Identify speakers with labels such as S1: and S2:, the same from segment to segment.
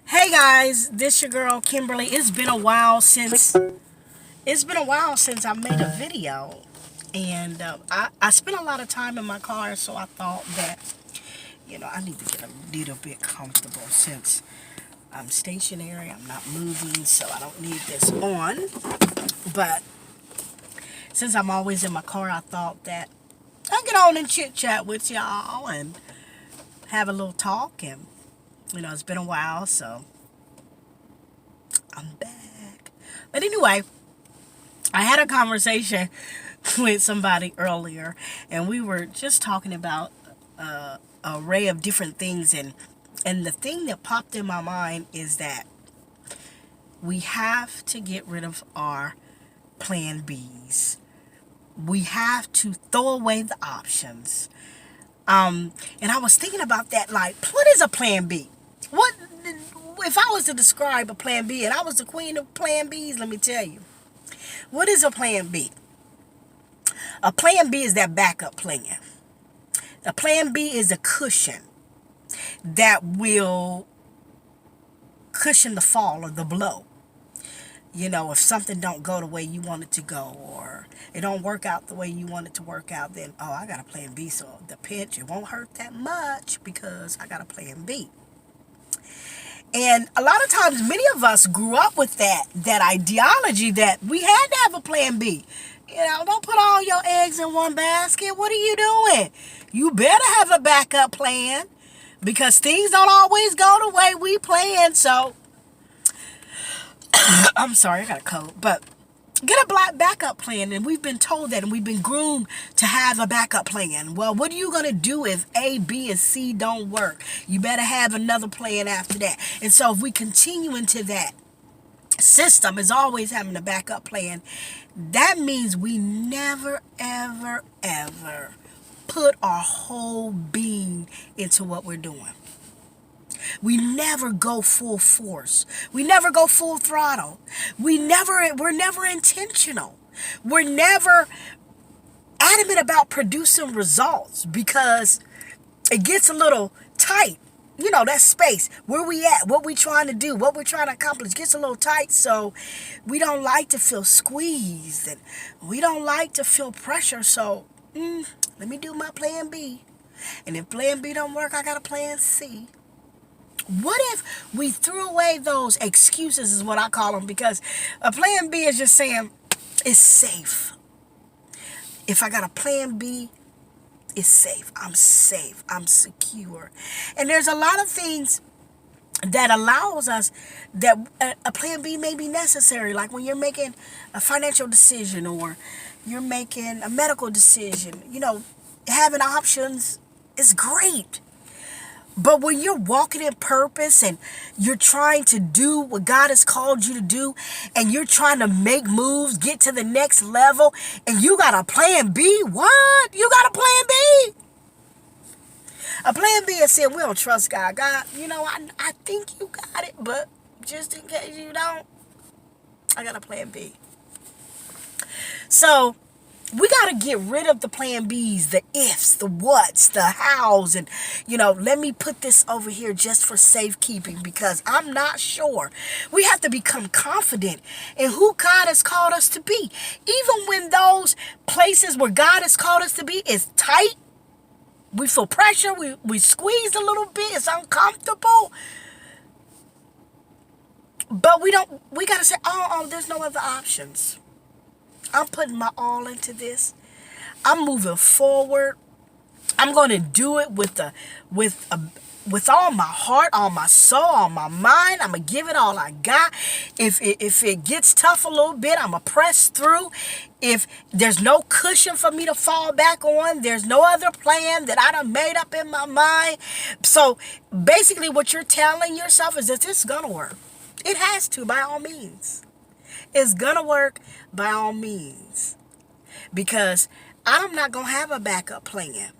S1: Hey guys, this your girl Kimberly. It's been a while since I made a video, and I spent a lot of time in my car, so I thought that I need to get a little bit comfortable since I'm stationary. I'm not moving, so I don't need this on. But since I'm always in my car, I thought that I'd get on and chit chat with y'all and have a little talk. And it's been a while, so I'm back. But anyway, I had a conversation with somebody earlier, and we were just talking about an array of different things, and the thing that popped in my mind is that we have to get rid of our plan Bs. We have to throw away the options. And I was thinking about that, like, what is a plan B? What if I was to describe a plan B, and I was the queen of plan Bs? Let me tell you. What is a plan B? A plan B is that backup plan. A plan B is a cushion that will cushion the fall or the blow. If something don't go the way you want it to go, or it don't work out the way you want it to work out, then, I got a plan B. So the pinch, it won't hurt that much because I got a plan B. And a lot of times, many of us grew up with that ideology that we had to have a plan B. Don't put all your eggs in one basket. What are you doing? You better have a backup plan because things don't always go the way we plan. So, I'm sorry, I got a cold, but get a black backup plan. And we've been told that, and we've been groomed to have a backup plan. Well, what are you going to do if A, B, and C don't work? You better have another plan after that. And so if we continue into that system is always having a backup plan, that means we never, ever, ever put our whole being into what we're doing. We never go full force. We never go full throttle. We're never intentional. We're never adamant about producing results because it gets a little tight. That space, where we at, what we trying to do, what we're trying to accomplish gets a little tight. So we don't like to feel squeezed, and we don't like to feel pressure. So let me do my plan B. And if plan B don't work, I got a plan C. What if we threw away those excuses, is what I call them, because a plan B is just saying it's safe. If I got a plan B, it's safe. I'm safe. I'm secure. And there's a lot of things that allows us that a plan B may be necessary. Like when you're making a financial decision or you're making a medical decision, having options is great. But when you're walking in purpose and you're trying to do what God has called you to do, and you're trying to make moves, get to the next level, and you got a plan B, what? You got a plan B? A plan B is saying we don't trust God. God, I think you got it, but just in case you don't, I got a plan B. So we got to get rid of the plan Bs, the ifs, the whats, the hows, and, let me put this over here just for safekeeping because I'm not sure. We have to become confident in who God has called us to be. Even when those places where God has called us to be is tight, we feel pressure, we squeeze a little bit, it's uncomfortable. But we got to say, there's no other options. I'm putting my all into this. I'm moving forward. I'm going to do it with all my heart, all my soul, all my mind. I'm going to give it all I got. If it gets tough a little bit, I'm going to press through. If there's no cushion for me to fall back on, there's no other plan that I done made up in my mind. So basically what you're telling yourself is that it's going to work. It has to, by all means. It's gonna work by all means, because I'm not gonna have a backup plan,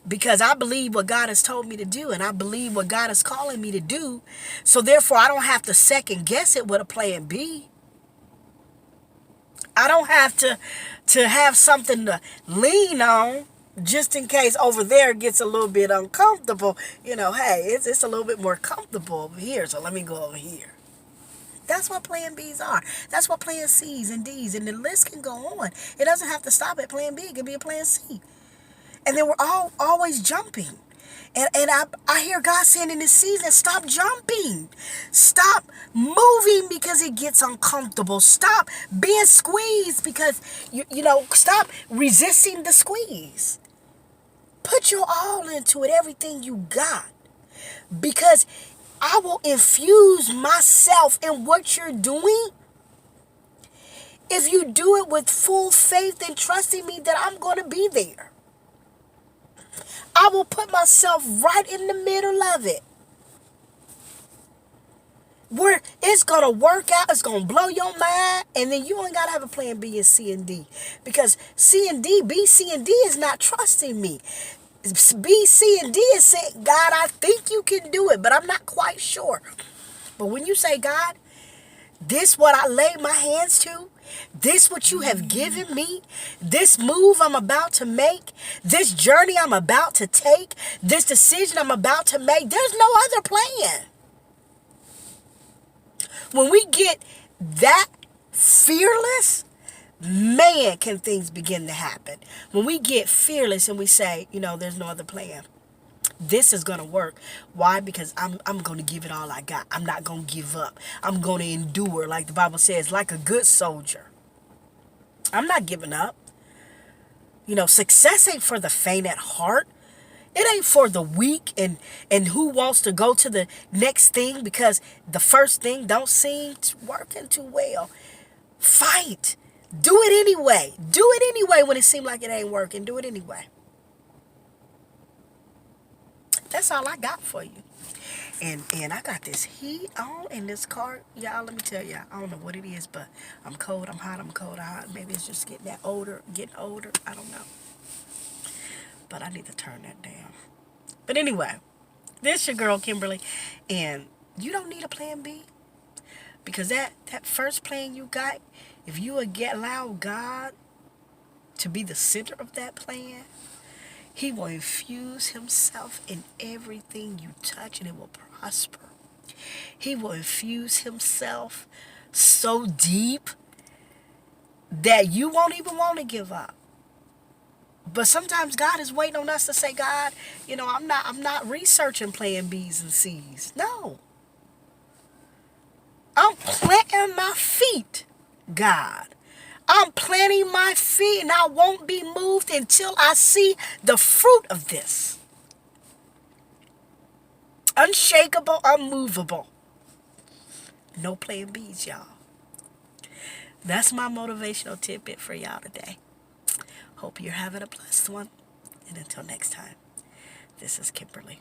S1: because I believe what God has told me to do, and I believe what God is calling me to do. So therefore I don't have to second guess it with a plan B. I don't have to have something to lean on. just in case over there it gets a little bit uncomfortable, hey, it's a little bit more comfortable over here, so let me go over here. That's what plan Bs are. That's what plan Cs and Ds, and the list can go on. It doesn't have to stop at plan B. It can be a plan C. And then we're all always jumping. And I hear God saying in this season, stop jumping. Stop moving because it gets uncomfortable. Stop being squeezed because, stop resisting the squeeze. Put your all into it, everything you got. Because I will infuse myself in what you're doing if you do it with full faith and trusting me that I'm going to be there. I will put myself right in the middle of it. Where it's going to work out, it's going to blow your mind, and then you ain't got to have a plan B and C and D. Because C and D, B, C and D is not trusting me. B, C, and D is saying, God, I think you can do it, but I'm not quite sure. But when you say, God, this what I lay my hands to, this what you have given me, this move I'm about to make, this journey I'm about to take, this decision I'm about to make, there's no other plan. When we get that fearless, man, can things begin to happen. When we get fearless and we say, there's no other plan. This is going to work. Why? Because I'm going to give it all I got. I'm not going to give up. I'm going to endure, like the Bible says, like a good soldier. I'm not giving up. Success ain't for the faint at heart. It ain't for the weak and who wants to go to the next thing because the first thing don't seem working too well. Fight. Do it anyway. Do it anyway when it seems like it ain't working. Do it anyway. That's all I got for you. And I got this heat on in this car. Y'all, let me tell y'all, I don't know what it is, but I'm cold, I'm hot, I'm cold, I'm hot. Maybe it's just getting older. I don't know. But I need to turn that down. But anyway, this your girl, Kimberly. And you don't need a plan B. Because that first plan you got, if you would allow God to be the center of that plan, He will infuse Himself in everything you touch and it will prosper. He will infuse Himself so deep that you won't even want to give up. But sometimes God is waiting on us to say, God, I'm not researching plan B's and C's. No. I'm planting my feet, God. I'm planting my feet and I won't be moved until I see the fruit of this. Unshakable, unmovable. No plan B's, y'all. That's my motivational tidbit for y'all today. Hope you're having a blessed one. And until next time, this is Kimberly.